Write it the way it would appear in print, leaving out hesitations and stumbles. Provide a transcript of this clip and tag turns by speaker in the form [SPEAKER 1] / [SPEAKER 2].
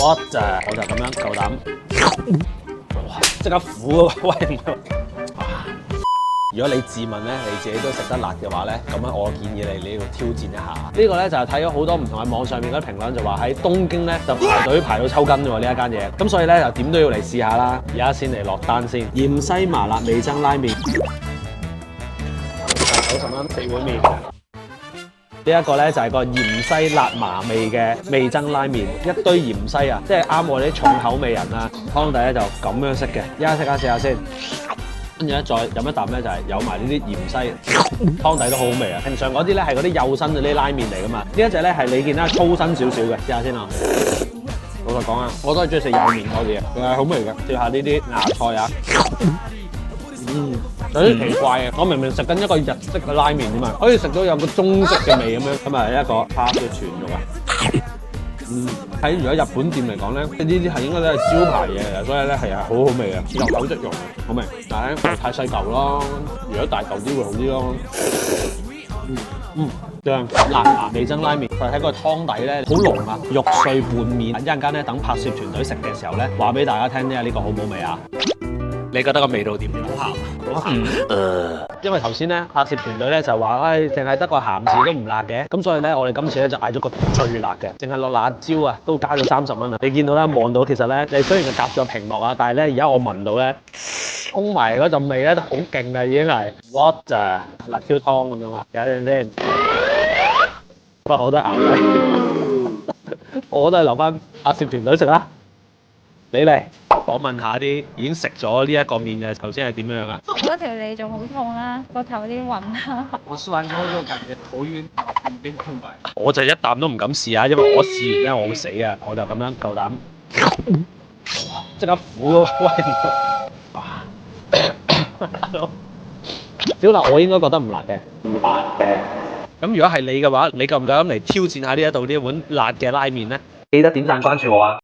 [SPEAKER 1] 我就咁樣夠膽，即刻苦啊！喂，如果你自問咧，你自己都食得辣嘅話咧，咁樣我建議你要挑戰一下。呢個咧就係睇咗好多唔同嘅網上面嗰啲評論，就話喺東京咧就排隊排到抽筋喎呢一間嘢。咁所以咧就點都要嚟試下啦。而家先嚟落單先，芫茜麻辣味噌拉麵，90蚊4碗麵。呢一個咧就係個芫茜辣麻味嘅味噌拉麵，一堆芫茜啊，即係啱我哋啲重口味人啊。湯底咧就咁樣色嘅，依家試下先。跟住咧再飲一啖咧就係有埋呢啲芫茜，湯底都好好味啊！平常嗰啲咧係嗰啲幼身嗰啲拉麵嚟噶嘛，呢一隻咧係你見啦粗身少少嘅，試下先啊！老實講啊，我都係中意食幼麵多啲嘅，係好味嘅。試下呢啲芽菜啊，有啲奇怪嘅，我明明食緊一個日式嘅拉麵啫嘛，可以食到有個中式嘅味咁樣，咁啊一個蝦嘅全肉啊！喺如果日本店嚟講咧，呢啲係應該都係招牌嘢嚟，所以咧係好好味嘅，入口即溶，好味。但係咧太細嚿咯，如果大嚿啲會好啲咯。正辣麻味噌拉麵，佢喺個湯底咧好濃啊，肉碎拌麵。一陣間咧等拍攝團隊食嘅時候咧，話俾大家聽咧呢個好唔好味啊？你覺得個味道點樣？好鹹，好鹹。因為頭先咧拍攝團隊咧就話，淨係得個鹹字都唔辣嘅，咁所以咧我哋今次咧就嗌咗個最辣嘅，淨係落辣椒啊都加咗30蚊啊！你見到啦，望到其實咧，你雖然係隔咗屏幕啊，但係咧而家我聞到咧，衝埋嗰陣味咧都好勁啦，已經係 what 咋辣椒湯咁樣啊！睇陣先，不過我都咬低，我都係留翻拍攝團隊食啦。你嚟訪問下啲已經食咗呢一個麵嘅，頭先係點樣啊？
[SPEAKER 2] 嗰條脷仲好痛啦，個頭有啲暈啦。
[SPEAKER 3] 我吃完之後就感覺頭暈，耳邊空白。
[SPEAKER 1] 我就一啖都唔敢試啊，因為我試完咧我會死啊，我就咁樣夠膽，即刻苦啊！喂，小辣我應該覺得唔辣嘅，唔辣嘅。咁如果係你嘅話，你夠唔夠膽嚟挑戰下呢一度呢碗辣嘅拉麵咧？記得點讚關注我啊！